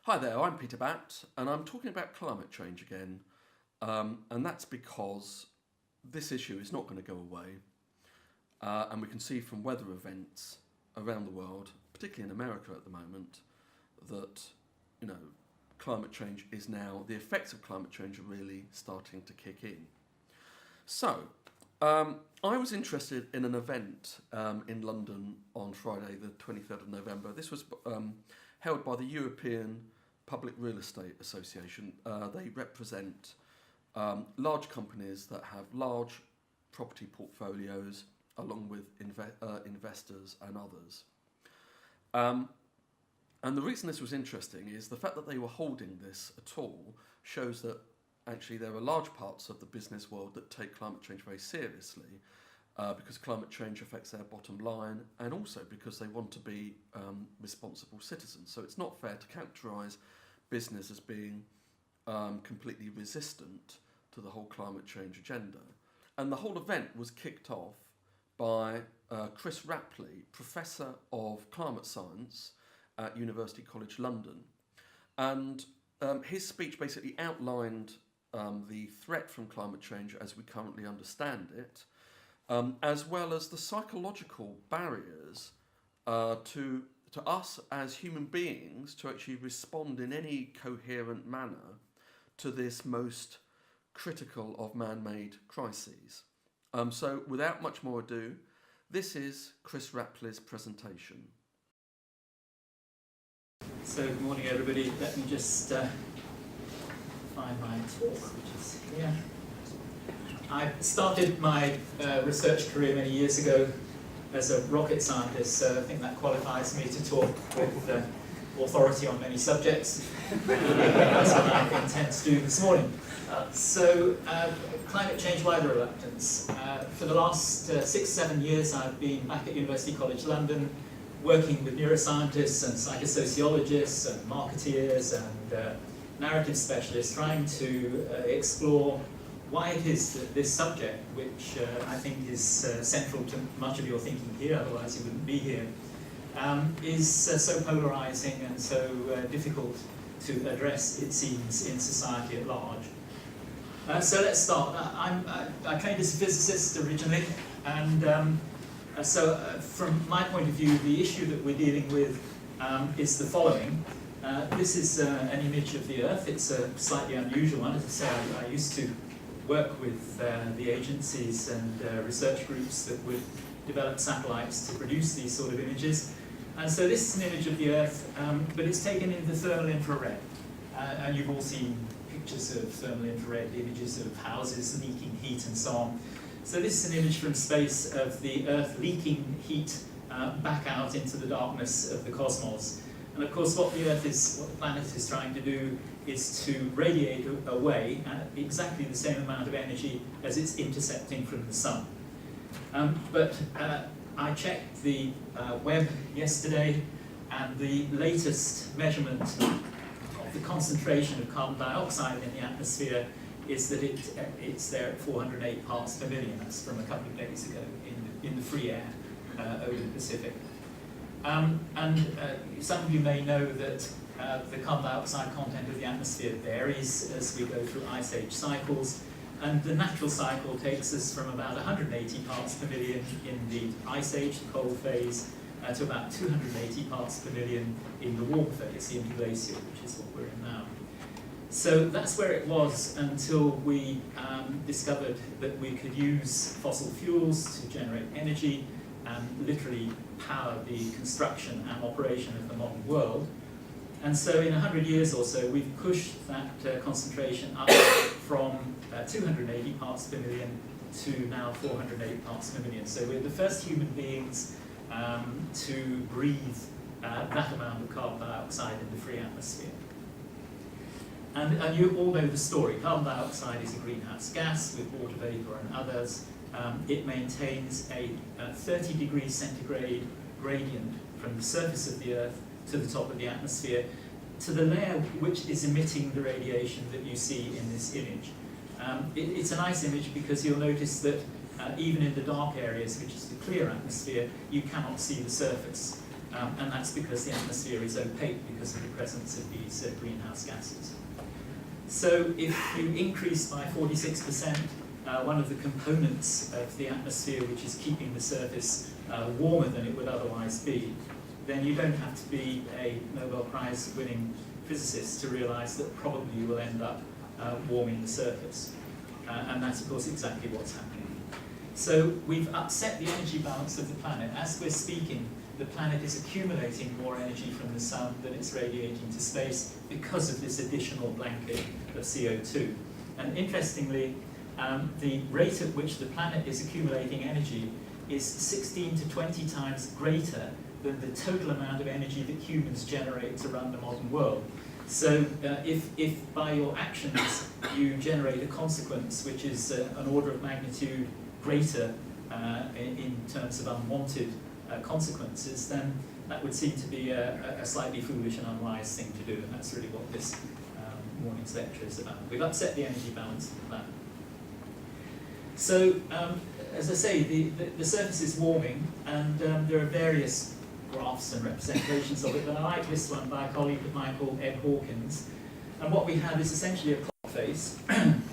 Hi there, I'm Peter Batt, and I'm talking about climate change again, and that's because this issue is not going to go away, and we can see from weather events around the world, particularly in America at the moment, that climate change is now, the effects of climate change are really starting to kick in. So, I was interested in an event in London on Friday the 23rd of November. This was held by the European Public Real Estate Association. They represent large companies that have large property portfolios along with investors and others. And the reason this was interesting is the fact that they were holding this at all shows that actually there are large parts of the business world that take climate change very seriously, because climate change affects their bottom line, and also because they want to be responsible citizens. So it's not fair to characterise business as being completely resistant to the whole climate change agenda. And the whole event was kicked off by Chris Rapley, Professor of Climate Science at University College London. And his speech basically outlined the threat from climate change as we currently understand it, as well as the psychological barriers to us as human beings to actually respond in any coherent manner to this most critical of man-made crises. So without much more ado, this is Chris Rapley's presentation. So good morning everybody. Let me just find my talk, which is here. I started my research career many years ago as a rocket scientist, so I think that qualifies me to talk with authority on many subjects. That's what I intend to do this morning. Climate change, why the reluctance? For the last 6-7 years I've been back at University College London working with neuroscientists and psychosociologists and marketeers and narrative specialists, trying to explore why it is that this subject, which I think is central to much of your thinking here, otherwise you wouldn't be here, is so polarizing and so difficult to address, it seems, in society at large. So let's start. I trained as a physicist originally, and from my point of view, the issue that we're dealing with is the following. This is an image of the Earth. It's a slightly unusual one. As I say, I used to work with the agencies and research groups that would develop satellites to produce these sort of images. And so this is an image of the Earth, but it's taken in the thermal infrared. And you've all seen pictures of thermal infrared images of houses leaking heat and so on. So this is an image from space of the Earth leaking heat back out into the darkness of the cosmos. And of course what the planet is trying to do is to radiate away at exactly the same amount of energy as it's intercepting from the sun. But I checked the web yesterday, and the latest measurement of the concentration of carbon dioxide in the atmosphere is that it's there at 408 parts per million. That's from a couple of days ago in the free air over the Pacific. Some of you may know that the carbon dioxide content of the atmosphere varies as we go through ice age cycles, and the natural cycle takes us from about 180 parts per million in the ice age, the cold phase, to about 280 parts per million in the warm phase, the interglacial, which is what we're in now. So that's where it was until we discovered that we could use fossil fuels to generate energy and literally power the construction and operation of the modern world. And so in 100 years or so, we've pushed that concentration up from 280 parts per million to now 408 parts per million. So we're the first human beings to breathe that amount of carbon dioxide in the free atmosphere. And you all know the story. Carbon dioxide is a greenhouse gas with water vapor and others. It maintains a 30 degrees centigrade gradient from the surface of the Earth to the top of the atmosphere, to the layer which is emitting the radiation that you see in this image. It's a nice image because you'll notice that even in the dark areas, which is the clear atmosphere, you cannot see the surface. and that's because the atmosphere is opaque because of the presence of these greenhouse gases. So if you increase by 46%, one of the components of the atmosphere which is keeping the surface warmer than it would otherwise be, then you don't have to be a Nobel Prize winning physicist to realize that probably you will end up warming the surface. And that's of course exactly what's happening. So we've upset the energy balance of the planet. As we're speaking, the planet is accumulating more energy from the sun than it's radiating to space because of this additional blanket of CO2. And interestingly, the rate at which the planet is accumulating energy is 16 to 20 times greater than the total amount of energy that humans generate to run the modern world. So if by your actions you generate a consequence which is an order of magnitude greater in terms of unwanted consequences, then that would seem to be a slightly foolish and unwise thing to do, and that's really what this morning's lecture is about. We've upset the energy balance of the planet. So, as I say, the surface is warming, and there are various graphs and representations of it, but I like this one by a colleague of mine called Ed Hawkins. And what we have is essentially a clock face, and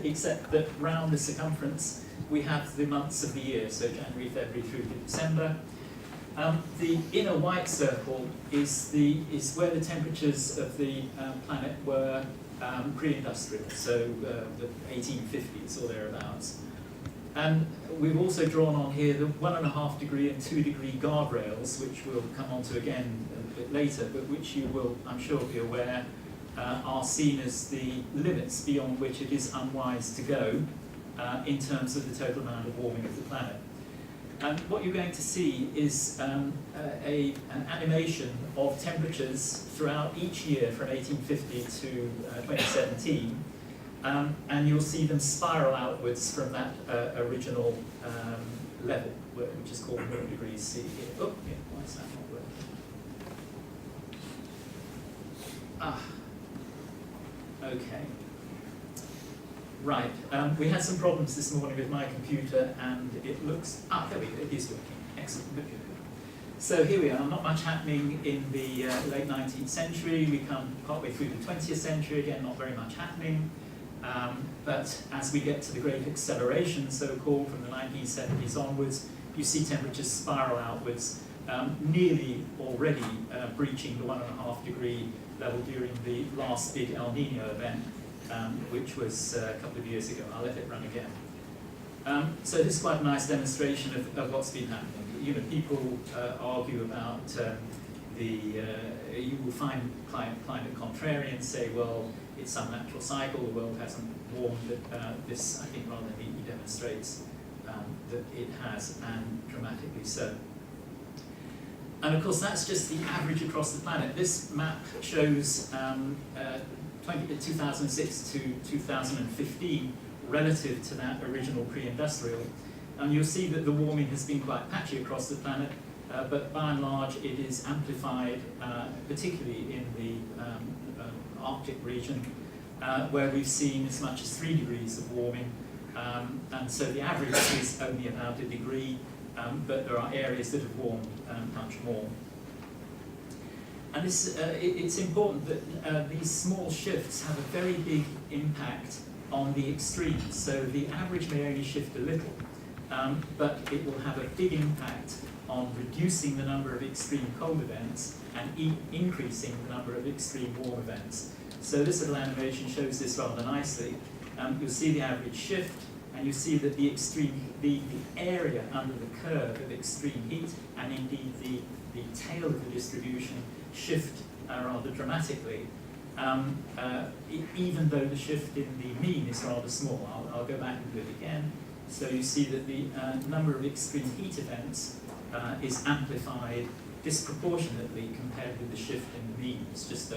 except that round the circumference we have the months of the year, so January, February through to December. The inner white circle is where the temperatures of the planet were pre-industrial, so the 1850s or thereabouts. And we've also drawn on here the 1.5 degree and 2 degree guardrails, which we'll come on to again a bit later, but which you will, I'm sure, be aware are seen as the limits beyond which it is unwise to go in terms of the total amount of warming of the planet. And what you're going to see is an animation of temperatures throughout each year from 1850 to 2017, and you'll see them spiral outwards from that original level, which is called 0 degrees C here. Oh, yeah, why is that not working? Okay. Right, we had some problems this morning with my computer, and it looks, there we go, it is working, excellent, good, good, good. So here we are, not much happening in the late 19th century, we come partway through the 20th century, again not very much happening, but as we get to the Great Acceleration, so-called, from the 1970s onwards, you see temperatures spiral outwards, nearly already breaching the 1.5 degree level during the last big El Nino event, which was a couple of years ago. I'll let it run again. So this is quite a nice demonstration of what's been happening. You know, people argue about you will find climate contrarians say, well, it's some natural cycle, the world hasn't warmed, but this, I think, rather neatly demonstrates that it has, and dramatically so. And of course, that's just the average across the planet. This map shows 2006 to 2015 relative to that original pre-industrial. And you'll see that the warming has been quite patchy across the planet, but by and large it is amplified, particularly in the Arctic region, where we've seen as much as 3 degrees of warming. And so the average is only about 1 degree, but there are areas that have warmed much more. And this, it's important that these small shifts have a very big impact on the extremes. So the average may only shift a little, but it will have a big impact on reducing the number of extreme cold events and increasing the number of extreme warm events. So this little animation shows this rather nicely. You'll see the average shift, and you see that the area under the curve of extreme heat, and indeed the tail of the distribution, shift rather dramatically, even though the shift in the mean is rather small. I'll go back and do it again. So you see that the number of extreme heat events is amplified disproportionately compared with the shift in the mean. It's just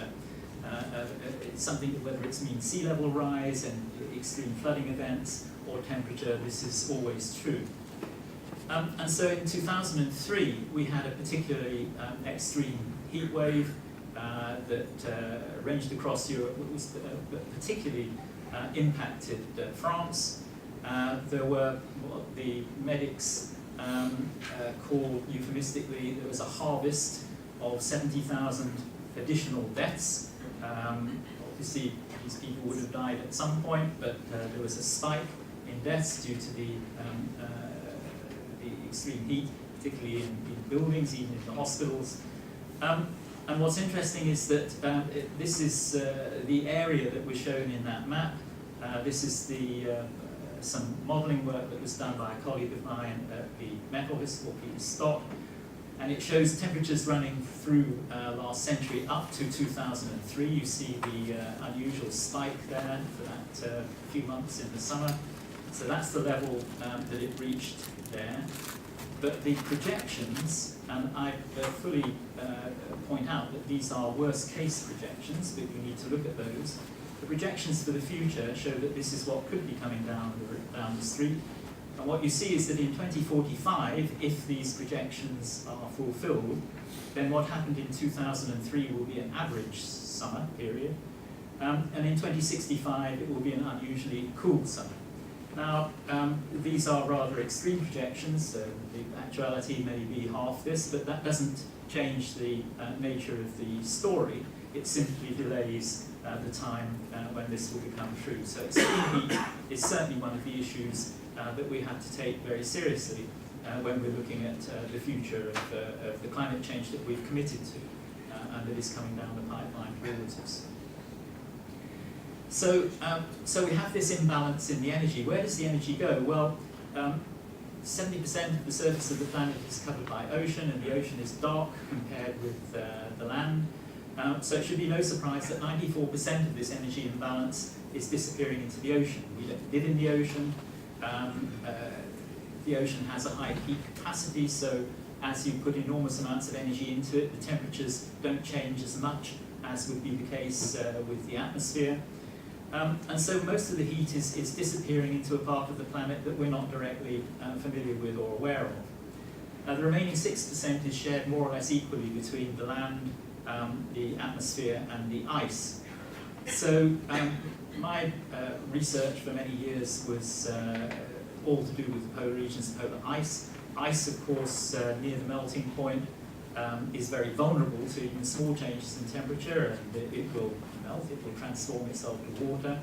it's something that, whether it's mean sea level rise and extreme flooding events or temperature, this is always true. And so in 2003, we had a particularly extreme heat wave that ranged across Europe, was particularly impacted France. There were the medics call euphemistically, there was a harvest of 70,000 additional deaths. Obviously, these people would have died at some point, but there was a spike in deaths due to the extreme heat, particularly in buildings, even in the hospitals. And what's interesting is that this is the area that was shown in that map. This is some modelling work that was done by a colleague of mine at the Met Office, called Peter Stott, and it shows temperatures running through last century up to 2003. You see the unusual spike there for that few months in the summer. So that's the level that it reached there. But the projections, and I fully point out that these are worst case projections, but we need to look at those. The projections for the future show that this is what could be coming down the street. And what you see is that in 2045, if these projections are fulfilled, then what happened in 2003 will be an average summer period. And in 2065, it will be an unusually cool summer. Now, these are rather extreme projections, so the actuality may be half this, but that doesn't change the nature of the story. It simply delays the time when this will become true. So extreme heat is certainly one of the issues that we have to take very seriously when we're looking at the future of the climate change that we've committed to and that is coming down the pipeline towards us. So we have this imbalance in the energy. Where does the energy go? Well, 70% of the surface of the planet is covered by ocean, and the ocean is dark compared with the land. So it should be no surprise that 94% of this energy imbalance is disappearing into the ocean. We don't live in the ocean. The ocean has a high heat capacity, so as you put enormous amounts of energy into it, the temperatures don't change as much as would be the case with the atmosphere. And so most of the heat is disappearing into a part of the planet that we're not directly familiar with or aware of. The remaining 6% is shared more or less equally between the land, the atmosphere, and the ice. So my research for many years was all to do with the polar regions, polar ice. Ice, of course, near the melting point is very vulnerable to even small changes in temperature, and it will melt, it will transform itself to water.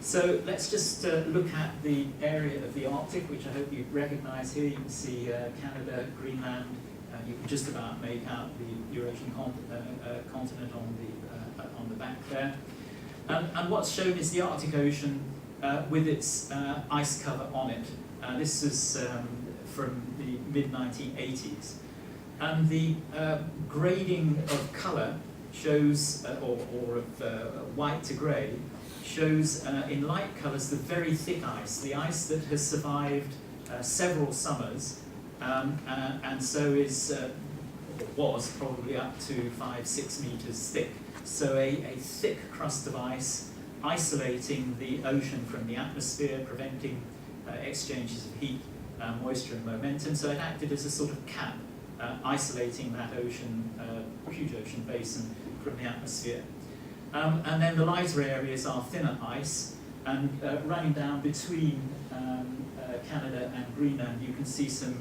So let's just look at the area of the Arctic, which I hope you recognize here. You can see Canada, Greenland. You can just about make out the Eurasian continent on the back there. And what's shown is the Arctic Ocean with its ice cover on it. This is from the mid-1980s. And the grading of colour shows, or of white to grey, shows in light colours the very thick ice, the ice that has survived several summers, and so is, was probably up to 5-6 metres thick. So a thick crust of ice isolating the ocean from the atmosphere, preventing exchanges of heat, moisture and momentum. So it acted as a sort of cap, isolating that ocean, huge ocean basin from the atmosphere. And then the lighter areas are thinner ice, and running down between Canada and Greenland, you can see some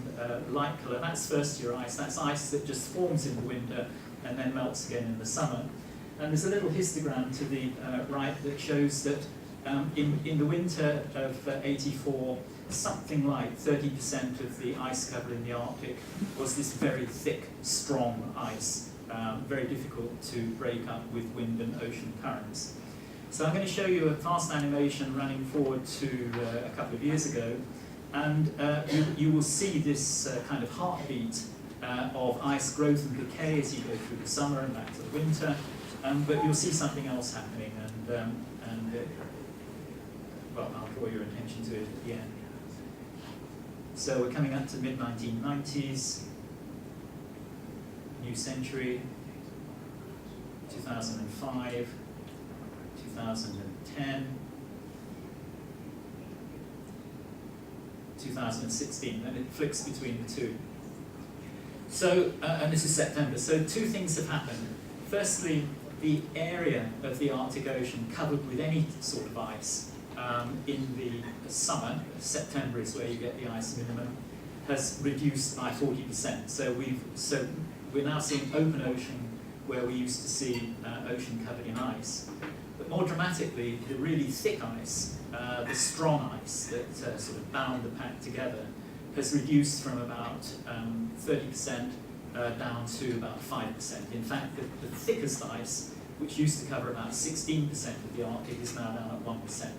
light colour. That's first-year ice. That's ice that just forms in the winter and then melts again in the summer. And there's a little histogram to the right that shows that in the winter of '84, something like 30% of the ice cover in the Arctic was this very thick, strong ice, very difficult to break up with wind and ocean currents. So I'm going to show you a fast animation running forward to a couple of years ago, and you will see this kind of heartbeat of ice growth and decay as you go through the summer and back to the winter, but you'll see something else happening, and well, I'll draw your attention to it at the end. So we're coming up to mid-1990s, new century, 2005, 2010, 2016, and it flicks between the two. So, and this is September, so two things have happened. Firstly, the area of the Arctic Ocean covered with any sort of ice in the summer, September is where you get the ice minimum, has reduced by 40%. So we're now seeing open ocean where we used to see ocean covered in ice. But more dramatically, the really thick ice, the strong ice that sort of bound the pack together, has reduced from about 30% down to about 5%. In fact, the thickest ice, which used to cover about 16% of the Arctic, is now down at 1%.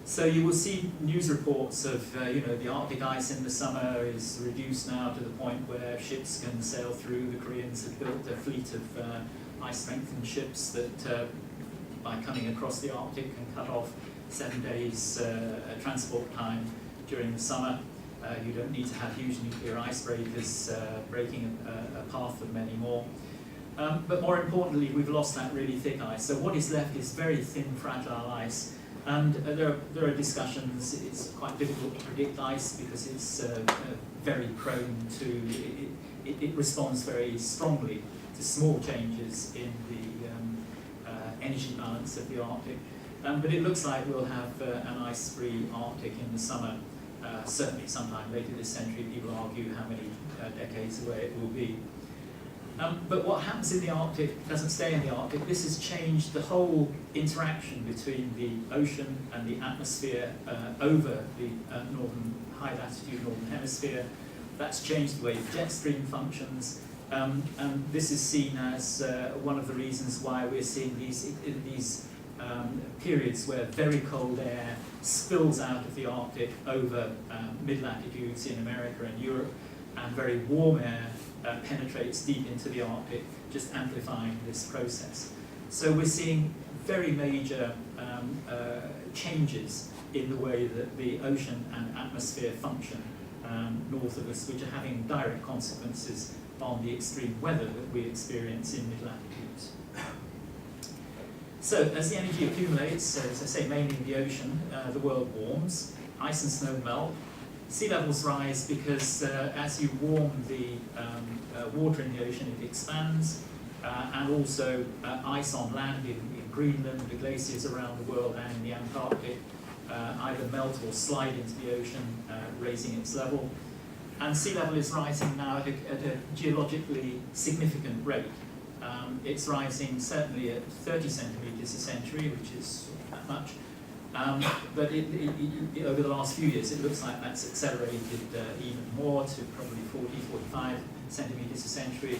So you will see news reports of, the Arctic ice in the summer is reduced now to the point where ships can sail through. The Koreans have built a fleet of ice-strengthened ships that, by coming across the Arctic, can cut off 7 days transport time during the summer. You don't need to have huge nuclear icebreakers breaking a path of many more. But more importantly, we've lost that really thick ice. So what is left is very thin, fragile ice. And there are discussions. It's quite difficult to predict ice because it's very prone to, it responds very strongly to small changes in the energy balance of the Arctic. But it looks like we'll have an ice-free Arctic in the summer, certainly sometime later this century. People argue how many decades away it will be. But what happens in the Arctic doesn't stay in the Arctic. This has changed the whole interaction between the ocean and the atmosphere over the high latitude northern hemisphere. That's changed the way the jet stream functions. And this is seen as one of the reasons why we're seeing these periods where very cold air spills out of the Arctic over mid-latitudes in America and Europe, and very warm air penetrates deep into the Arctic, just amplifying this process. So we're seeing very major changes in the way that the ocean and atmosphere function north of us, which are having direct consequences on the extreme weather that we experience in mid-latitudes. So as the energy accumulates, as I say, mainly in the ocean, the world warms, ice and snow melt. Sea levels rise because as you warm the water in the ocean, it expands, and also ice on land in Greenland, the glaciers around the world and in the Antarctic either melt or slide into the ocean, raising its level. And sea level is rising now at a geologically significant rate. It's rising certainly at 30 centimetres a century, which is that much. But over the last few years, it looks like that's accelerated even more to probably 40, 45 centimetres a century.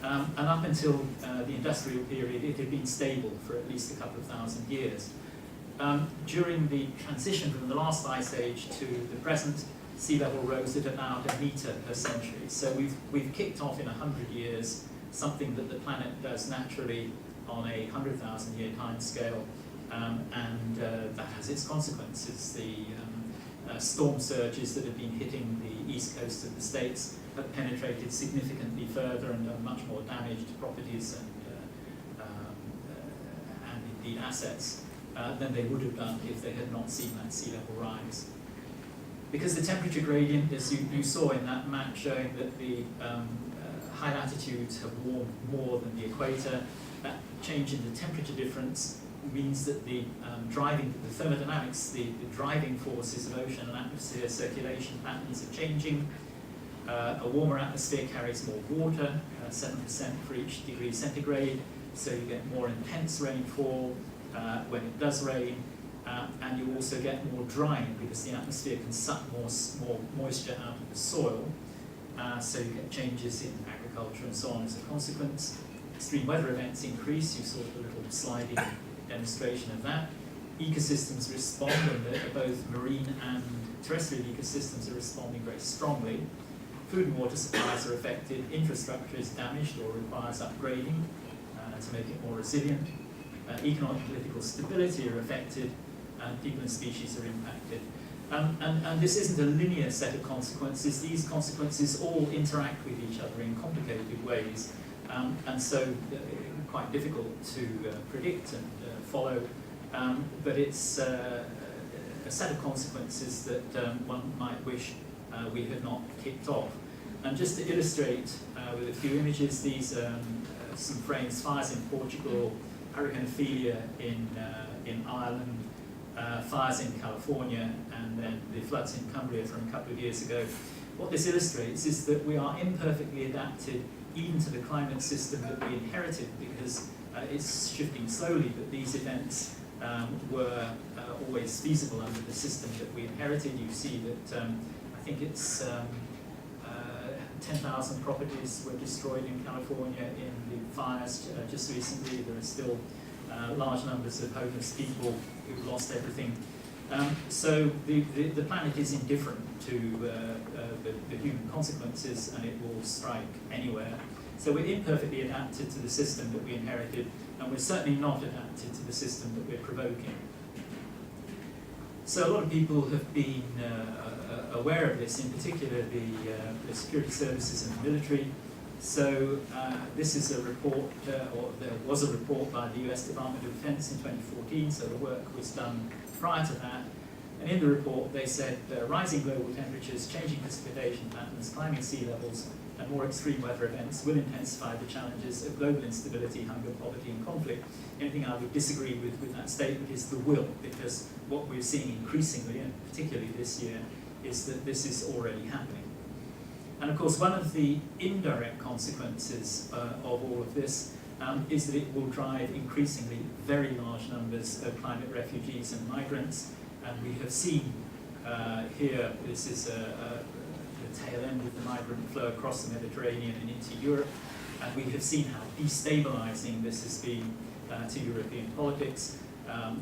And up until the industrial period, it had been stable for at least a couple of thousand years. During the transition from the last ice age to the present, sea level rose at about 1 metre per century. So we've kicked off in 100 years something that the planet does naturally on a 100,000-year time scale. And that has its consequences. The storm surges that have been hitting the east coast of the States have penetrated significantly further and done much more damage to properties and indeed assets than they would have done if they had not seen that sea level rise. Because the temperature gradient, as you saw in that map showing that the high latitudes have warmed more than the equator, that change in the temperature difference means that the thermodynamics, the driving forces of ocean and atmosphere circulation patterns are changing. A warmer atmosphere carries more water, 7% for each degree centigrade, so you get more intense rainfall when it does rain, and you also get more drying because the atmosphere can suck more moisture out of the soil, so you get changes in agriculture and so on as a consequence. Extreme weather events increase. You saw a little sliding demonstration of that. Ecosystems respond, and both marine and terrestrial ecosystems are responding very strongly. Food and water supplies are affected. Infrastructure is damaged or requires upgrading to make it more resilient. Economic and political stability are affected, and people and species are impacted. And this isn't a linear set of consequences. These consequences all interact with each other in complicated ways, and so quite difficult to predict and follow. But it's a set of consequences that one might wish we had not kicked off. And just to illustrate with a few images, these some frames: fires in Portugal, Hurricane Ophelia in Ireland, fires in California, and then the floods in Cumbria from a couple of years ago. what this illustrates is that we are imperfectly adapted even to the climate system that we inherited, because it's shifting slowly, but these events were always feasible under the system that we inherited. You see that I think it's 10,000 properties were destroyed in California in the fires just recently. There are still large numbers of homeless people who've lost everything. So the planet is indifferent to the human consequences, and it will strike anywhere. So we're imperfectly adapted to the system that we inherited, and we're certainly not adapted to the system that we're provoking. So a lot of people have been aware of this, in particular the security services and the military. So this is a report, or there was a report by the US Department of Defense in 2014, so the work was done prior to that. And in the report they said rising global temperatures, changing precipitation patterns, climbing sea levels, and more extreme weather events will intensify the challenges of global instability, hunger, poverty, and conflict. The only thing I would disagree with that statement is the will, because what we're seeing increasingly, and particularly this year, is that this is already happening. And of course, one of the indirect consequences of all of this is that it will drive increasingly very large numbers of climate refugees and migrants. And we have seen here, this is the tail end of the migrant flow across the Mediterranean and into Europe. And we have seen how destabilizing this has been to European politics.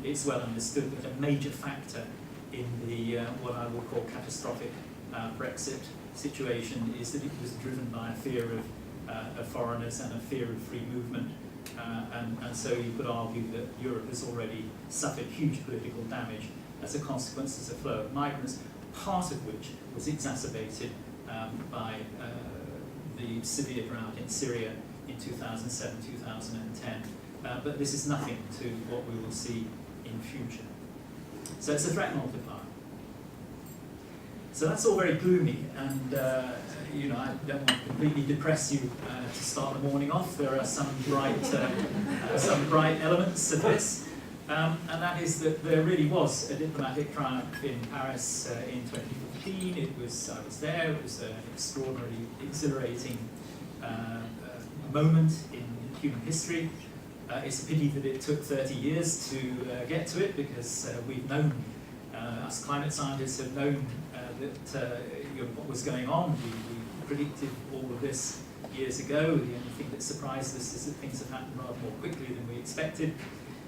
It's well understood that a major factor in the what I will call catastrophic Brexit situation is that it was driven by a fear of foreigners and a fear of free movement. And so you could argue that Europe has already suffered huge political damage as a consequence of the flow of migrants, part of which was exacerbated by the severe drought in Syria in 2007-2010. But this is nothing to what we will see in future. So it's a threat multiplier. So that's all very gloomy, and you know, I don't want to completely depress you to start the morning off. There are some bright elements of this, and that is that there really was a diplomatic triumph in Paris in 2015. I was there. It was an extraordinarily exhilarating moment in human history. It's a pity that it took 30 years to get to it, because we've known, us climate scientists have known that you know, what was going on. We predicted all of this years ago. The only thing that surprised us is that things have happened rather more quickly than we expected.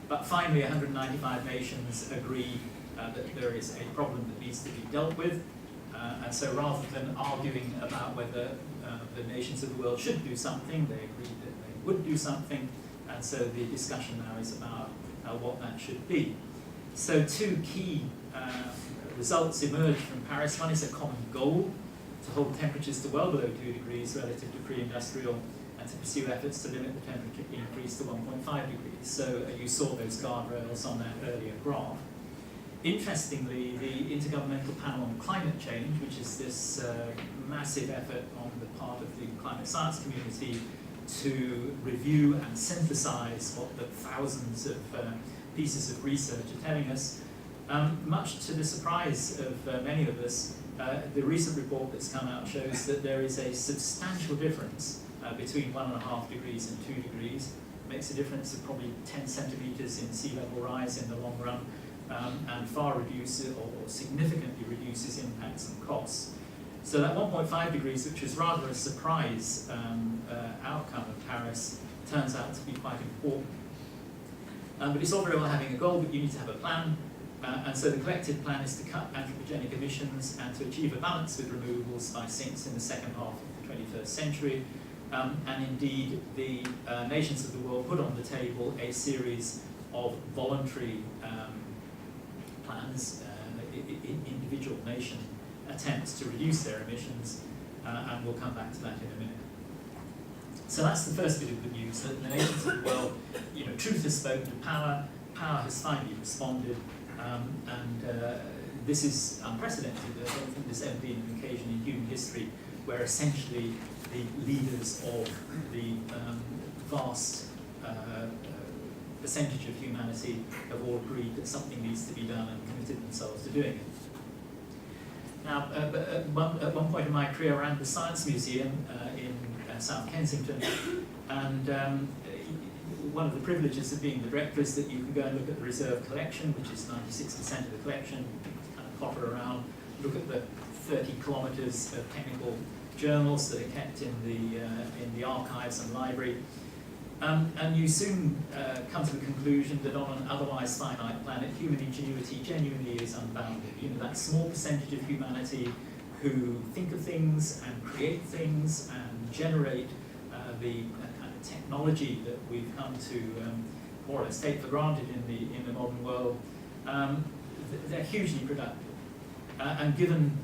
But finally, 195 nations agree that there is a problem that needs to be dealt with. And so rather than arguing about whether the nations of the world should do something, they agreed that they would do something. And so the discussion now is about what that should be. So two key results emerged from Paris. One is a common goal to hold temperatures to well below 2 degrees relative to pre-industrial, and to pursue efforts to limit the temperature increase to 1.5 degrees. So you saw those guardrails on that earlier graph. Interestingly, the Intergovernmental Panel on Climate Change, which is this massive effort on the part of the climate science community to review and synthesize what the thousands of pieces of research are telling us, much to the surprise of many of us, the recent report that's come out shows that there is a substantial difference between 1.5 degrees and 2 degrees. It makes a difference of probably 10 centimeters in sea level rise in the long run, and far reduces or significantly reduces impacts and costs. So that 1.5 degrees, which was rather a surprise outcome of Paris, turns out to be quite important. But it's all very well having a goal, but you need to have a plan. And so the collective plan is to cut anthropogenic emissions and to achieve a balance with removals by sinks in the second half of the 21st century. And indeed, the nations of the world put on the table a series of voluntary plans, individual nation attempts to reduce their emissions, and we'll come back to that in a minute. So that's the first bit of good news, that the nations of the world, you know, truth has spoken to power, power has finally responded, and this is unprecedented. I don't think there's ever been an occasion in human history where essentially the leaders of the vast percentage of humanity have all agreed that something needs to be done and committed themselves to doing it. Now, at one point in my career, I ran the Science Museum in South Kensington, and one of the privileges of being the director is that you can go and look at the reserve collection, which is 96% of the collection. You can kind of potter around, look at the 30 kilometres of technical journals that are kept in the archives and library. And you soon come to the conclusion that on an otherwise finite planet, human ingenuity genuinely is unbounded. You know, that small percentage of humanity who think of things and create things and generate the kind of technology that we've come to more or less take for granted in the modern world, they're hugely productive. And given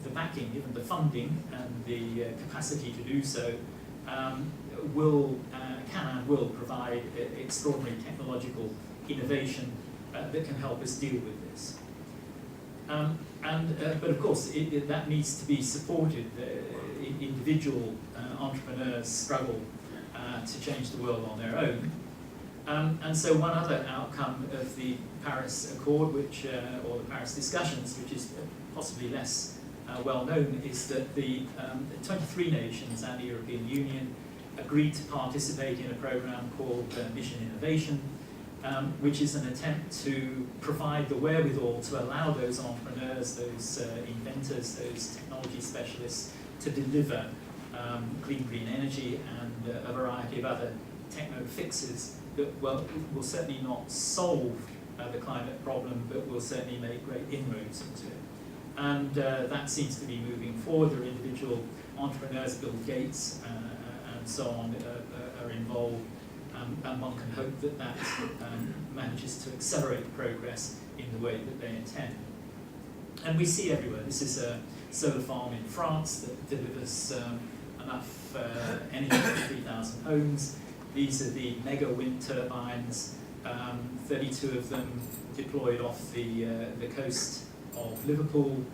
the backing, given the funding and the capacity to do so, can and will provide extraordinary technological innovation that can help us deal with this. But of course, that needs to be supported. Individual entrepreneurs struggle to change the world on their own. And so one other outcome of the Paris Accord, or the Paris discussions, which is possibly less well known, is that the 23 nations and the European Union agreed to participate in a program called Mission Innovation, which is an attempt to provide the wherewithal to allow those entrepreneurs, those inventors, those technology specialists to deliver clean green energy and a variety of other techno fixes that will certainly not solve the climate problem, but will certainly make great inroads into it. And that seems to be moving forward. There are individual entrepreneurs, Bill Gates and so on, are involved, and one can hope that that manages to accelerate progress in the way that they intend. And we see everywhere. This is a solar farm in France that delivers enough energy for 3,000 homes. These are the mega wind turbines, 32 of them deployed off the coast of Liverpool.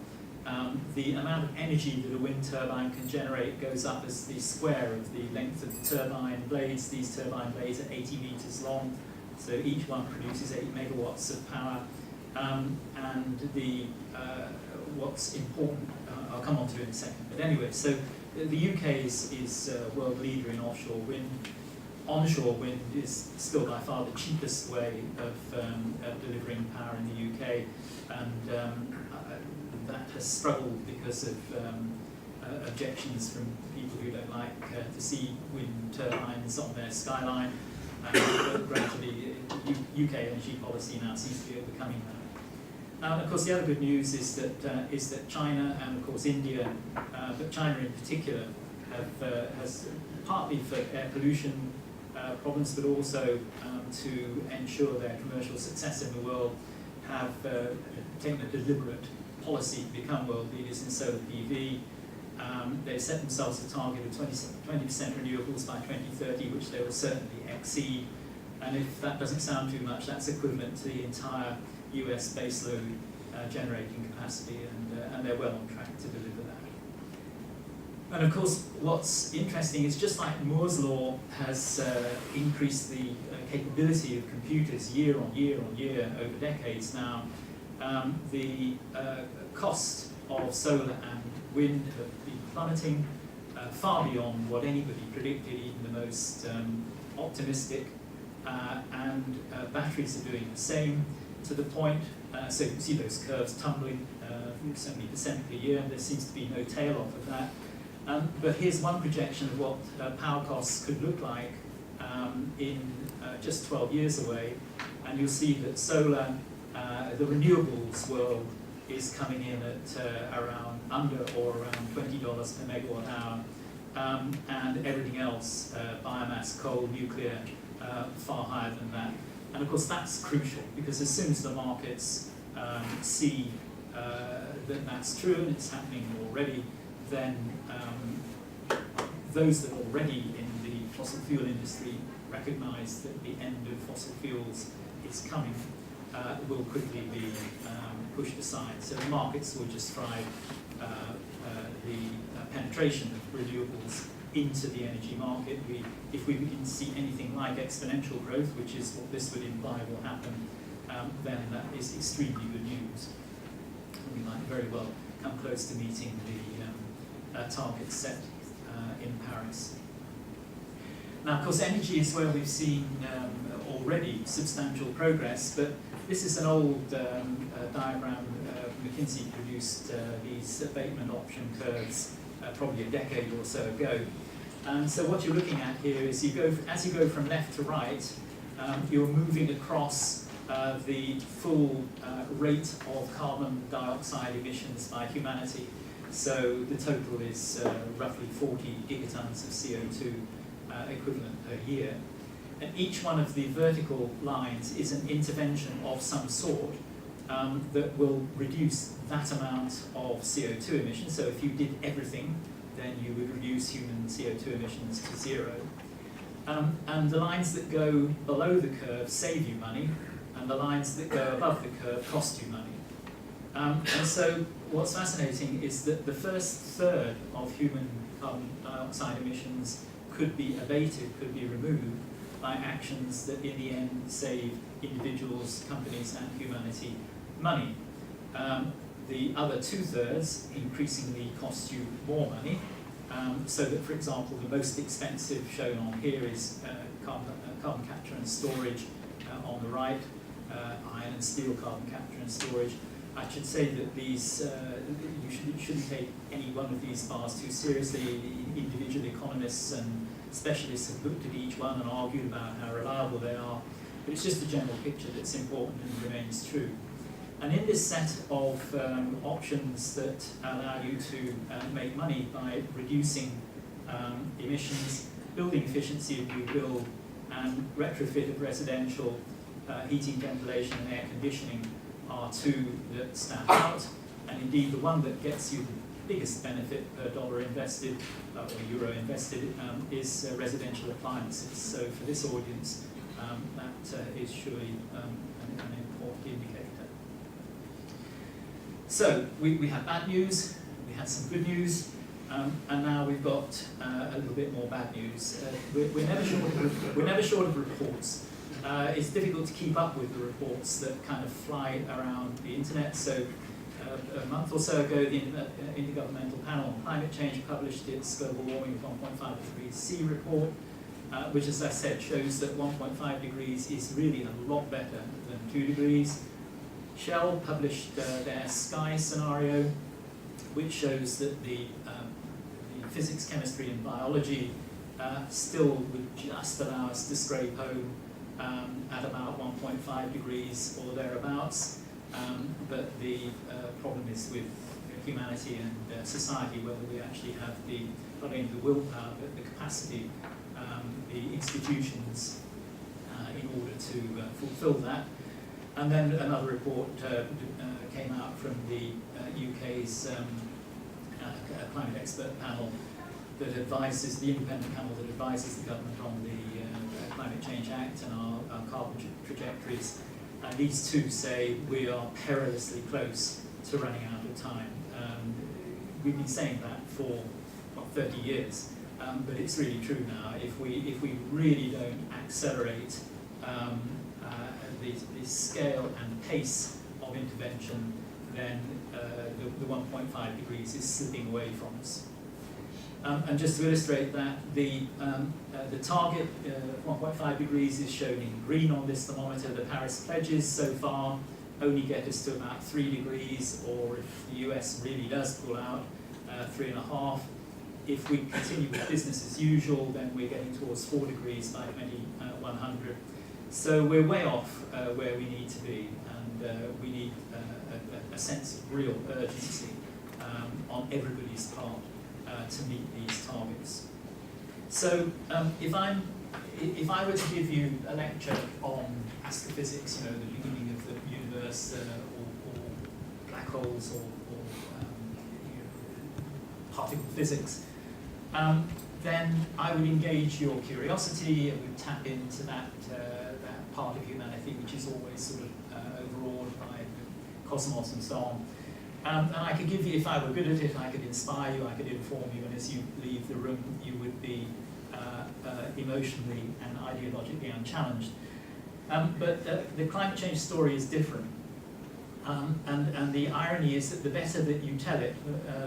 The amount of energy that a wind turbine can generate goes up as the square of the length of the turbine blades. These turbine blades are 80 meters long, so each one produces 8 megawatts of power. And what's important, I'll come on to it in a second. But anyway, so the UK is a world leader in offshore wind. Onshore wind is still by far the cheapest way of delivering power in the UK, and that has struggled because of objections from people who don't like to see wind turbines on their skyline. But gradually, UK energy policy now seems to be overcoming that. And of course, the other good news is that China and of course India, but China in particular, has partly for air pollution problems, but also to ensure their commercial success in the world, have taken a deliberate policy to become world leaders in solar PV. They've set themselves a target of 20% renewables by 2030, which they will certainly exceed. And if that doesn't sound too much, that's equivalent to the entire US baseload generating capacity, and they're well on track to deliver that. And of course, what's interesting is just like Moore's law has increased the capability of computers year on year on year over decades now, the cost of solar and wind have been plummeting far beyond what anybody predicted, even the most optimistic, and batteries are doing the same, to the point, so you can see those curves tumbling 70% per year, and there seems to be no tail off of that. But here's one projection of what power costs could look like in just 12 years away, and you'll see that solar, the renewables world, is coming in at around under or around $20 per megawatt hour, and everything else, biomass, coal, nuclear, far higher than that. And of course that's crucial, because as soon as the markets see that that's true, and it's happening already, then those that are already in the fossil fuel industry recognize that the end of fossil fuels is coming, will quickly be pushed aside. So the markets will just drive the penetration of renewables into the energy market. If we begin to see anything like exponential growth, which is what this would imply will happen, then that is extremely good news. We might very well come close to meeting the targets set in Paris. Now, of course, energy is where we've seen already substantial progress, but this is an old diagram. McKinsey produced these abatement option curves probably a decade or so ago. And so what you're looking at here is as you go from left to right, you're moving across the full rate of carbon dioxide emissions by humanity. So the total is roughly 40 gigatons of CO2 equivalent per year. And each one of the vertical lines is an intervention of some sort that will reduce that amount of CO2 emissions. So if you did everything, then you would reduce human CO2 emissions to zero. And the lines that go below the curve save you money, and the lines that go above the curve cost you money. And so what's fascinating is that the first third of human carbon dioxide emissions could be abated, could be removed by actions that in the end save individuals, companies and humanity money. The other 2/3 increasingly cost you more money, so that, for example, the most expensive shown on here is carbon capture and storage on the right, iron and steel carbon capture and storage. I should say that these, you shouldn't take any one of these bars too seriously. Individual economists and specialists have looked at each one and argued about how reliable they are, but it's just a general picture that's important and remains true. And in this set of options that allow you to make money by reducing emissions, building efficiency of new build, and retrofit of residential heating, ventilation and air conditioning are two that stand out. And indeed the one that gets you the biggest benefit per dollar invested, or euro invested, is residential appliances. So for this audience, that is surely an important indicator. So we had bad news, we had some good news, and now we've got a little bit more bad news. We're never short of reports. It's difficult to keep up with the reports that kind of fly around the internet. So a month or so ago, the Intergovernmental Panel on Climate Change published its Global Warming of 1.5 degrees C report, which, as I said, shows that 1.5 degrees is really a lot better than 2 degrees. Shell published their Sky scenario, which shows that the physics, chemistry and biology still would just allow us to scrape home at about 1.5 degrees or thereabouts, but the problem is with humanity and society, whether we actually have not only the willpower but the capacity, the institutions in order to fulfill that. And then another report came out from the UK's climate expert panel that advises, the independent panel that advises the government on the Climate Change Act and our carbon trajectories. And these two say we are perilously close to running out of time. We've been saying that for 30 years, but it's really true now. If we really don't accelerate the scale and pace of intervention, then the 1.5 degrees is slipping away from us. And just to illustrate that, the target 1.5 degrees is shown in green on this thermometer. The Paris pledges so far only get us to about 3 degrees, or if the US really does pull out, 3.5. If we continue with business as usual, then we're getting towards 4 degrees by 2100. So we're way off where we need to be, and we need a sense of real urgency on everybody's part to meet these targets. So if I were to give you a lecture on astrophysics, the beginning of the universe, or black holes, or particle physics, then I would engage your curiosity and would tap into that part of humanity which is always sort of overawed by the cosmos and so on. And I could give you, if I were good at it, I could inspire you, I could inform you, and as you leave the room, you would be emotionally and ideologically unchallenged. But the climate change story is different. And the irony is that the better that you tell it,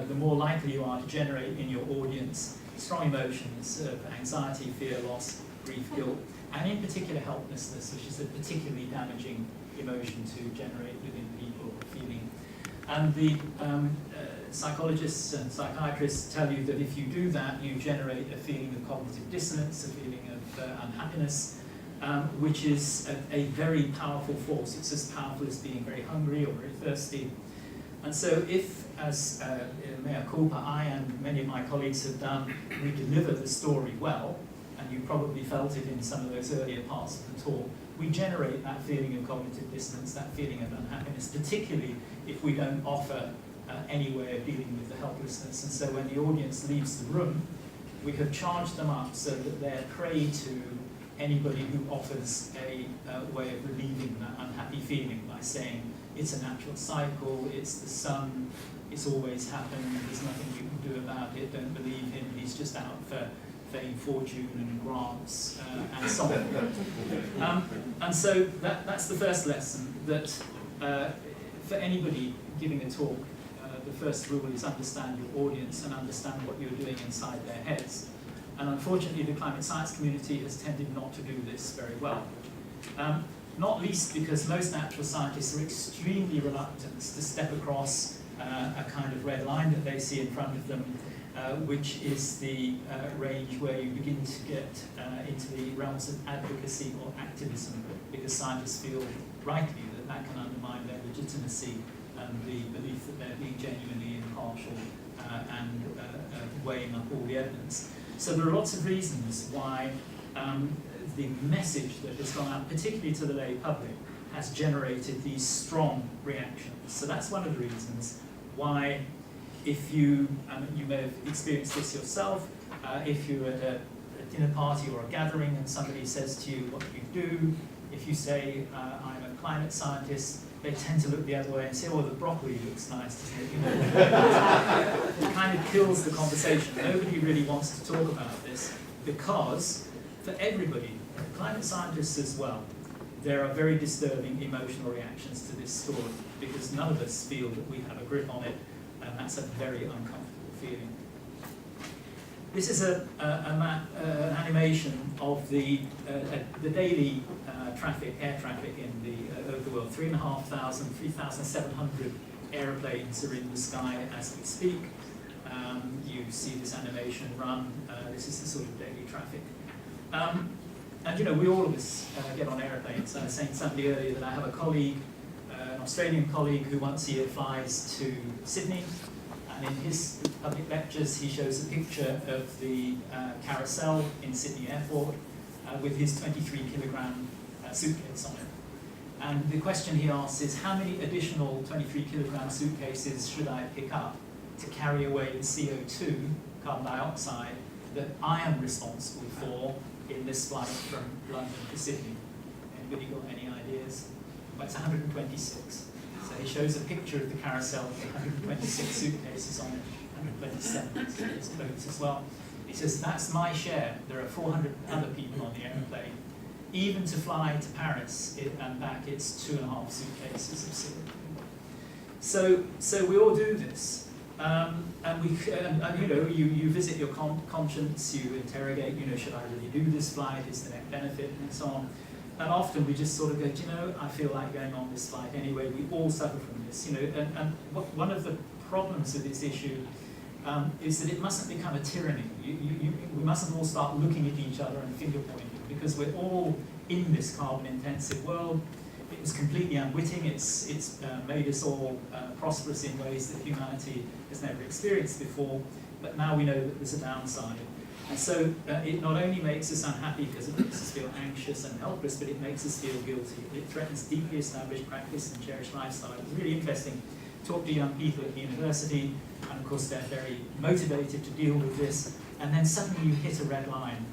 the more likely you are to generate in your audience strong emotions of anxiety, fear, loss, grief, guilt, and in particular helplessness, which is a particularly damaging emotion to generate within people, feeling. And the psychologists and psychiatrists tell you that if you do that, you generate a feeling of cognitive dissonance, a feeling of unhappiness, which is a very powerful force. It's as powerful as being very hungry or very thirsty. And so if, as mea culpa, I and many of my colleagues have done, we deliver the story well, and you probably felt it in some of those earlier parts of the talk, we generate that feeling of cognitive dissonance, that feeling of unhappiness, particularly if we don't offer any way of dealing with the helplessness. And so when the audience leaves the room, we have charged them up so that they're prey to anybody who offers a way of relieving that unhappy feeling by saying, it's a natural cycle, it's the sun, it's always happened, there's nothing you can do about it, don't believe him, he's just out for fame, fortune, and grants, and so on. And so that's the first lesson, that for anybody giving a talk, the first rule is understand your audience and understand what you're doing inside their heads. And unfortunately, the climate science community has tended not to do this very well. Not least because most natural scientists are extremely reluctant to step across a kind of red line that they see in front of them, which is the range where you begin to get into the realms of advocacy or activism, because scientists feel rightly that that can undermine their legitimacy and the belief that they're being genuinely impartial and weighing up all the evidence. So there are lots of reasons why the message that has gone out, particularly to the lay public, has generated these strong reactions. So that's one of the reasons why, if you may have experienced this yourself, if you're at a dinner party or a gathering and somebody says to you, what do you do? If you say, I'm a climate scientist, they tend to look the other way and say, oh, the broccoli looks nice, doesn't it? You know, it kind of kills the conversation. Nobody really wants to talk about this, because for everybody, climate scientists as well, there are very disturbing emotional reactions to this story, because none of us feel that we have a grip on it, and that's a very uncomfortable feeling. This is an animation of the daily air traffic in over the world. 3,500, 3,700 aeroplanes are in the sky as we speak. You see this animation run. This is the sort of daily traffic. And you know, all of us get on aeroplanes. I was saying to somebody earlier that I have a colleague, an Australian colleague, who once a year flies to Sydney. And in his public lectures, he shows a picture of the carousel in Sydney Airport with his 23-kilogram suitcase on it. And the question he asks is, how many additional 23-kilogram suitcases should I pick up to carry away the CO2, carbon dioxide, that I am responsible for in this flight from London to Sydney? Anybody got any ideas? Well, it's 126. So he shows a picture of the carousel with 126 suitcases on it, 127 his clothes as well. He says, that's my share. There are 400 other people on the aeroplane. Even to fly to Paris and back, it's 2.5 suitcases of CO2. So we all do this. And you know, you visit your conscience, you interrogate, you know, should I really do this flight? Is the net benefit? And so on. And often we just sort of go, do you know, I feel like going on this flight anyway. We all suffer from this, you know. And one of the problems of this issue is that it mustn't become a tyranny. We mustn't all start looking at each other and finger pointing, because we're all in this carbon-intensive world. It was completely unwitting. It's made us all prosperous in ways that humanity has never experienced before. But now we know that there's a downside. And so it not only makes us unhappy because it makes us feel anxious and helpless, but it makes us feel guilty. It threatens deeply established practice and cherished lifestyle. It's really interesting. Talk to young people at the university, and of course they're very motivated to deal with this. And then suddenly you hit a red line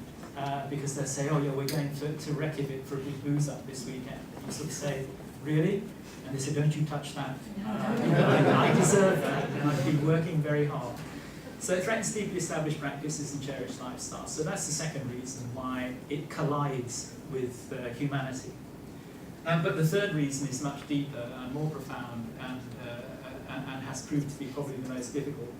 because they say, oh yeah, we're going to Reykjavik for a big booze up this weekend. And you sort of say, really? And they say, don't you touch that. I deserve that, and I've been working very hard. So it threatens deeply established practices and cherished lifestyles. So that's the second reason why it collides with humanity. But the third reason is much deeper and more profound and has proved to be probably the most difficult.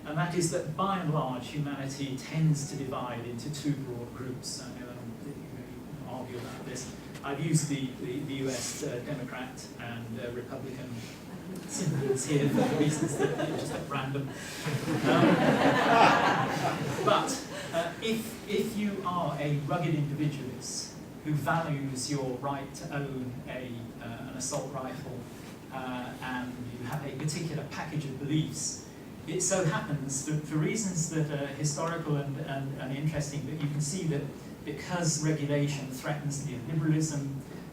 And that is that by and large humanity tends to divide into two broad groups. I know you can argue about this. I've used the US Democrat and Republican symbols here for reasons that are just random. But if you are a rugged individualist who values your right to own an assault rifle and you have a particular package of beliefs, it so happens that for reasons that are historical and interesting, that you can see that because regulation threatens neoliberalism,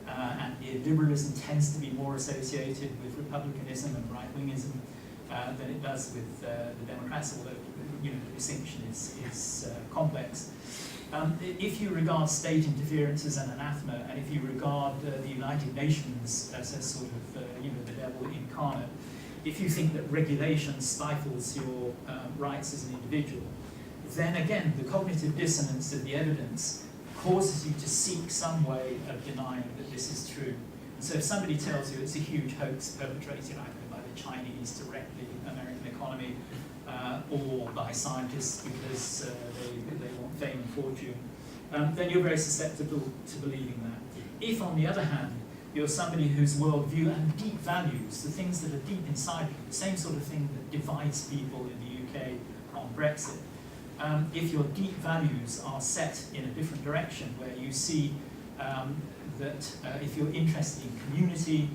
and neoliberalism tends to be more associated with republicanism and right-wingism than it does with the Democrats, although the distinction is complex. If you regard state interference as an anathema, and if you regard the United Nations as a sort of the devil incarnate, if you think that regulation stifles your rights as an individual, then again the cognitive dissonance of the evidence causes you to seek some way of denying that this is true. And so if somebody tells you it's a huge hoax perpetrated either by the Chinese to wreck the American economy or by scientists because they want fame and fortune, then you're very susceptible to believing that. If, on the other hand, you're somebody whose worldview and deep values, the things that are deep inside you, the same sort of thing that divides people in the UK on Brexit, if your deep values are set in a different direction, where you see that if you're interested in community,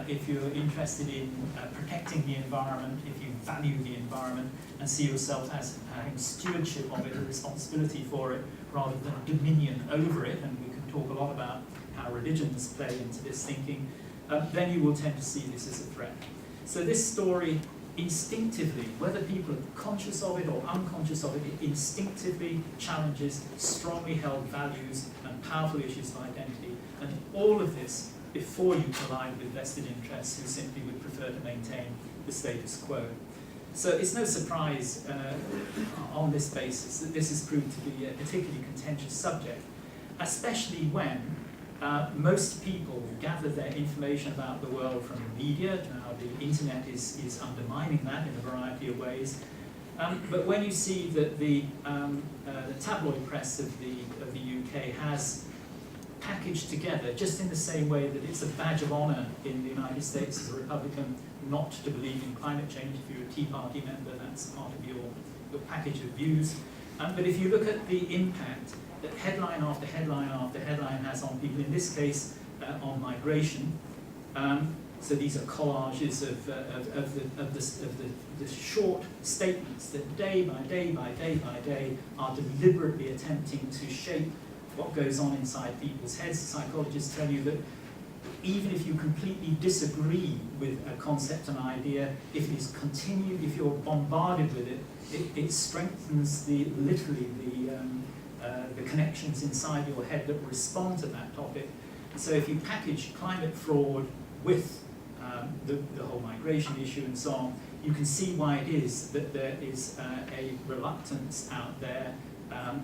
if you're interested in protecting the environment, if you value the environment and see yourself as having stewardship of it, a responsibility for it, rather than dominion over it, and we can talk a lot about how religions play into this thinking, then you will tend to see this as a threat. So this story instinctively, whether people are conscious of it or unconscious of it, it instinctively challenges strongly held values and powerful issues of identity, and all of this before you collide with vested interests who simply would prefer to maintain the status quo. So it's no surprise on this basis that this has proved to be a particularly contentious subject, especially when most people gather their information about the world from the media. Now the internet is undermining that in a variety of ways. But when you see that the tabloid press of the UK has packaged together, just in the same way that it's a badge of honour in the United States as a Republican not to believe in climate change. If you're a Tea Party member, that's part of your package of views. But if you look at the impact that headline after headline after headline has on people, in this case on migration, so these are collages of the short statements that day by day by day by day are deliberately attempting to shape what goes on inside people's heads. Psychologists tell you that even if you completely disagree with a concept, an idea, if it is continued, if you're bombarded with it, it strengthens literally the connections inside your head that respond to that topic. So if you package climate fraud with the whole migration issue and so on, you can see why it is that there is a reluctance out there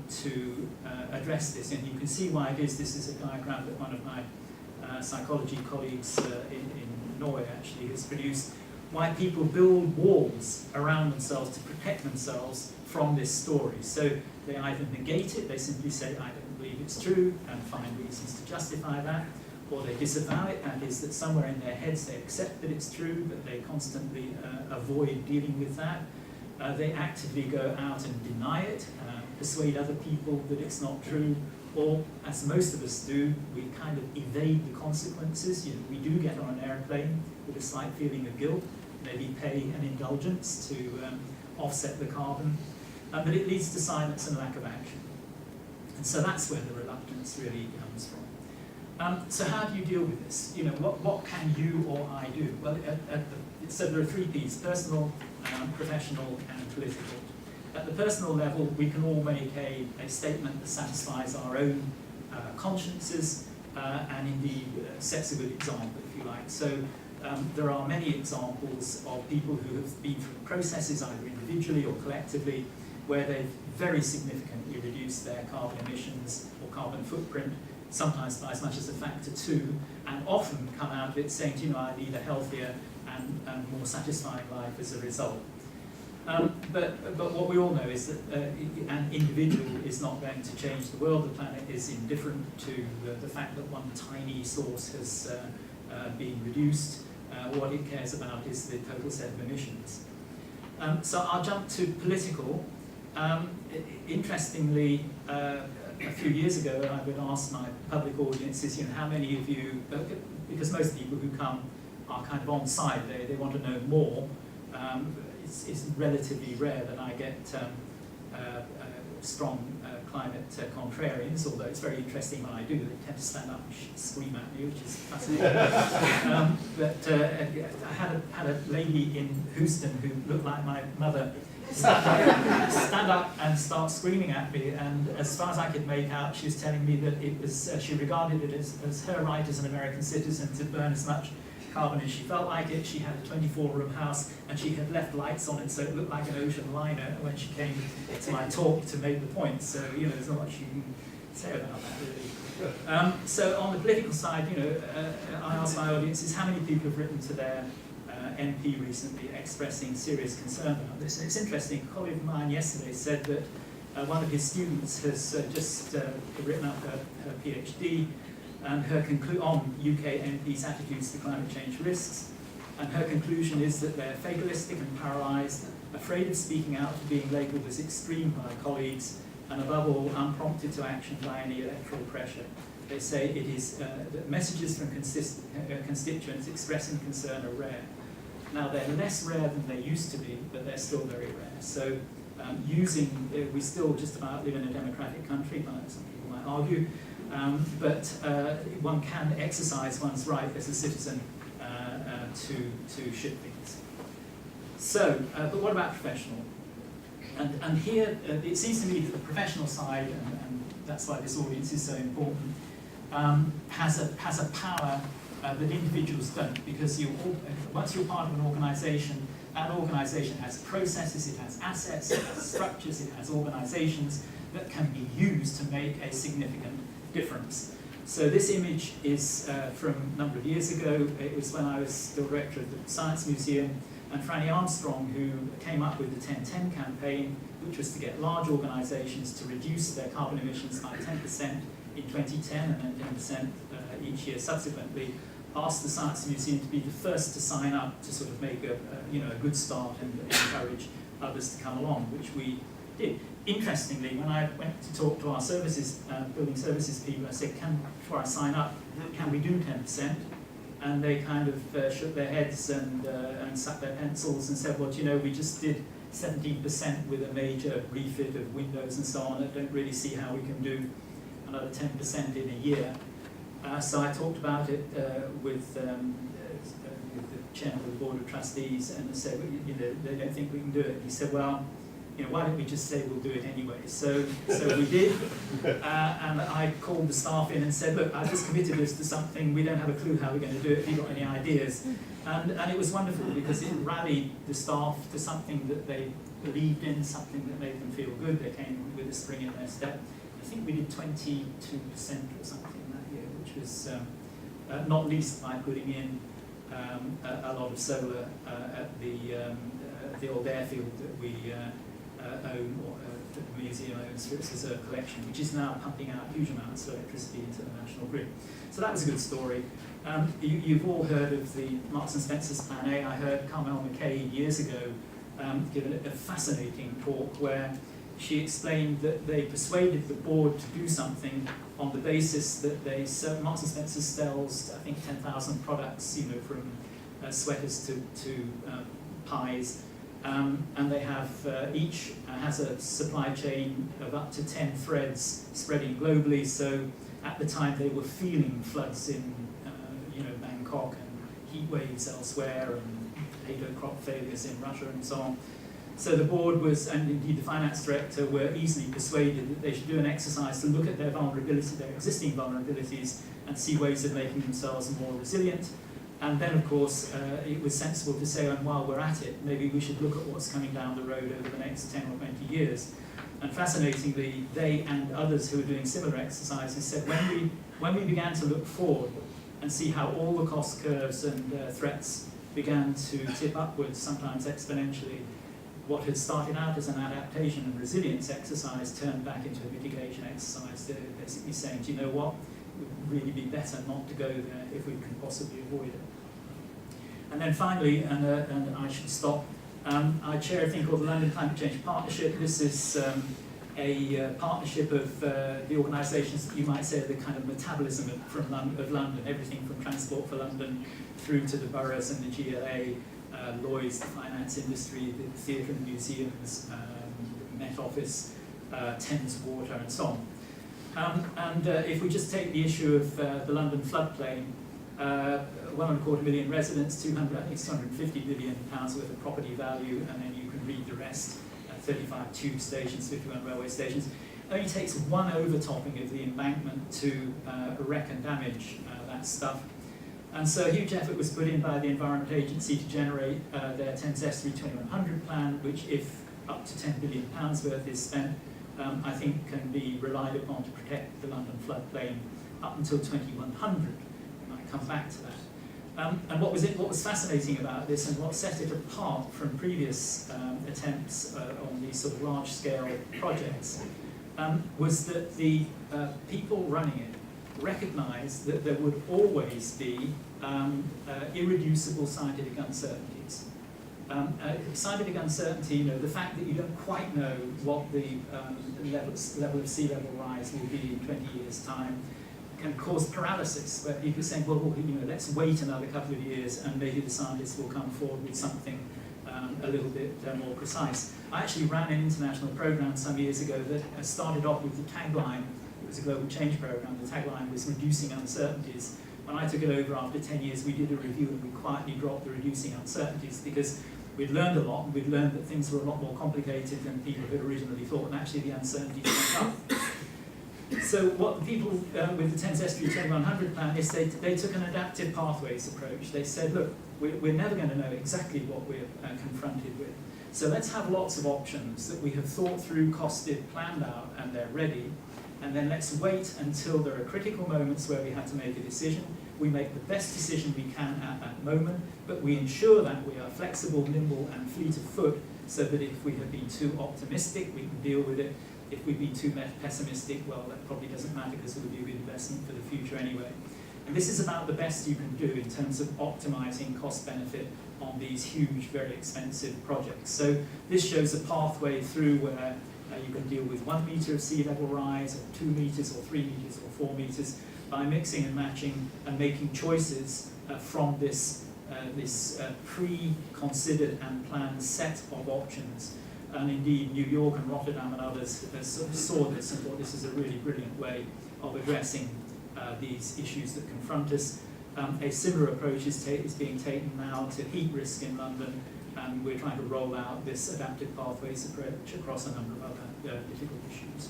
to address this. And you can see why it is. This is a diagram that one of my psychology colleagues in Norway actually has produced, why people build walls around themselves to protect themselves from this story. So they either negate it, they simply say, I don't believe it's true, and find reasons to justify that, or they disavow it, that is that somewhere in their heads they accept that it's true, but they constantly avoid dealing with that. They actively go out and deny it, persuade other people that it's not true, or, as most of us do, we kind of evade the consequences. You know, we do get on an airplane with a slight feeling of guilt, maybe pay an indulgence to offset the carbon, but it leads to silence and lack of action. And so that's where the reluctance really comes from. So how do you deal with this? You know, what can you or I do? Well, so there are three P's: personal, professional, and political. At the personal level, we can all make a statement that satisfies our own consciences and indeed sets a good example, if you like. So there are many examples of people who have been through processes, either individually or collectively, where they've very significantly reduced their carbon emissions or carbon footprint, sometimes by as much as a factor 2, and often come out of it saying, you know, I lead a healthier and more satisfying life as a result. But what we all know is that an individual is not going to change the world. The planet is indifferent to the fact that one tiny source has been reduced. What it cares about is the total set of emissions. So I'll jump to political. Interestingly, a few years ago, I would ask my public audiences, you know, how many of you, because most people who come are kind of on site, they want to know more. It's relatively rare that I get strong climate contrarians, although it's very interesting when I do. They tend to stand up and scream at me, which is fascinating. I had a lady in Houston who looked like my mother stand up and start screaming at me, and as far as I could make out, she was telling me that it was she regarded it as her right as an American citizen to burn as much carbon as she felt like it. She had a 24-room house, and she had left lights on it so it looked like an ocean liner when she came to my talk to make the point. So, you know, there's not much you can say about that, really. So on the political side, you know, I asked my audiences how many people have written to their MP recently expressing serious concern about this. And it's interesting, a colleague of mine yesterday said that one of his students has just written up her PhD, and her on UK MPs' attitudes to climate change risks. And her conclusion is that they're fatalistic and paralysed, afraid of speaking out for being labelled as extreme by colleagues, and above all, unprompted to action by any electoral pressure. They say it is that messages from constituents expressing concern are rare. Now, they're less rare than they used to be, but they're still very rare. So we still just about live in a democratic country, some people might argue, but one can exercise one's right as a citizen to shift things. So, but what about professional? And here, it seems to me that the professional side, and that's why this audience is so important, has a power that individuals don't, because once you're part of an organisation, that organisation has processes, it has assets, it has structures, it has organisations that can be used to make a significant difference. So this image is from a number of years ago. It was when I was still director of the Science Museum, and Franny Armstrong, who came up with the 10-10 campaign, which was to get large organisations to reduce their carbon emissions by 10% in 2010 and then 10% each year subsequently, asked the Science Museum to be the first to sign up to sort of make a good start and encourage others to come along, which we did. Interestingly, when I went to talk to our services, building services people, I said, before I sign up, can we do 10%? And they kind of shook their heads and sucked their pencils and said, well, you know, we just did 17% with a major refit of windows and so on. I don't really see how we can do another 10% in a year. So I talked about it with the chairman of the board of trustees, and I said, well, you know, they don't think we can do it. He said, well, you know, why don't we just say we'll do it anyway? So we did, and I called the staff in and said, look, I've just committed us to something, we don't have a clue how we're going to do it, have you got any ideas? And it was wonderful because it rallied the staff to something that they believed in, something that made them feel good. They came with a spring in their step. I think we did 22% or something that year, which was not least by putting in a lot of solar at the old airfield that we own, or that the museum owns for its reserve collection, which is now pumping out huge amounts of electricity into the national grid. So that was a good story. You've all heard of the Marks and Spencer's Plan A. I heard Carmel McKay years ago give a fascinating talk where she explained that they persuaded the board to do something on the basis that Marks and Spencer sells, I think, 10,000 products, you know, from sweaters to pies. And they have, each has a supply chain of up to 10 threads spreading globally. So at the time they were feeling floods in, Bangkok, and heat waves elsewhere, and potato crop failures in Russia and so on. So the board was, and indeed the finance director, were easily persuaded that they should do an exercise to look at their vulnerability, their existing vulnerabilities, and see ways of making themselves more resilient. And then, of course, it was sensible to say, and while we're at it, maybe we should look at what's coming down the road over the next 10 or 20 years. And fascinatingly, they and others who were doing similar exercises said when we began to look forward, and see how all the cost curves and threats began to tip upwards, sometimes exponentially. What had started out as an adaptation and resilience exercise turned back into a mitigation exercise. They're basically saying, do you know what, it would really be better not to go there if we can possibly avoid it. And then finally, and I should stop, I chair a thing called the London Climate Change Partnership. This is a partnership of the organisations that you might say are the kind of metabolism of London, everything from Transport for London through to the boroughs and the GLA, Lloyd's, the finance industry, the theatre and museums, the Met Office, Thames Water, and so on. If we just take the issue of the London floodplain, 1.25 million residents, 250 billion pounds worth of property value, and then you can read the rest. 35 tube stations, 51 railway stations. It only takes one overtopping of the embankment to wreck and damage that stuff. And so a huge effort was put in by the Environment Agency to generate their Thames Estuary 2100 plan, which, if up to £10 billion worth is spent, I think can be relied upon to protect the London floodplain up until 2100. We might come back to that. And what was fascinating about this, and what set it apart from previous attempts on these sort of large-scale projects, was that the people running it recognised that there would always be irreducible scientific uncertainties. Scientific uncertainty, you know, the fact that you don't quite know what the level of sea level rise will be in 20 years' time, can cause paralysis, where people are saying, well, you know, let's wait another couple of years and maybe the scientists will come forward with something a little bit more precise. I actually ran an international program some years ago that started off with the tagline. It was a global change program. The tagline was reducing uncertainties. When I took it over after 10 years, we did a review and we quietly dropped the reducing uncertainties because we'd learned a lot, and we'd learned that things were a lot more complicated than people had originally thought, and actually the uncertainties went up. So what the people with the Thames Estuary 2100 plan is they took an adaptive pathways approach. They said, look, we're never going to know exactly what we're confronted with. So let's have lots of options that we have thought through, costed, planned out, and they're ready. And then let's wait until there are critical moments where we have to make a decision. We make the best decision we can at that moment, but we ensure that we are flexible, nimble, and fleet of foot, so that if we have been too optimistic, we can deal with it. If we've been too pessimistic, well, that probably doesn't matter because it would be a good investment for the future anyway. And this is about the best you can do in terms of optimizing cost benefit on these huge, very expensive projects. So this shows a pathway through where you can deal with 1 meter of sea level rise, or 2 meters, or 3 meters, or 4 meters, by mixing and matching and making choices from this pre-considered and planned set of options. And indeed, New York and Rotterdam and others saw this and thought this is a really brilliant way of addressing these issues that confront us. A similar approach is being taken now to heat risk in London, and we're trying to roll out this adaptive pathways approach across a number of other difficult issues.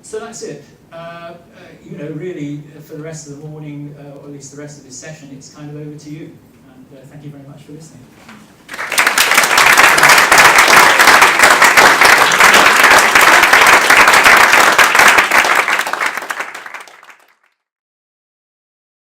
So that's it. You know, really, for the rest of the morning, or at least the rest of this session, it's kind of over to you. And thank you very much for listening.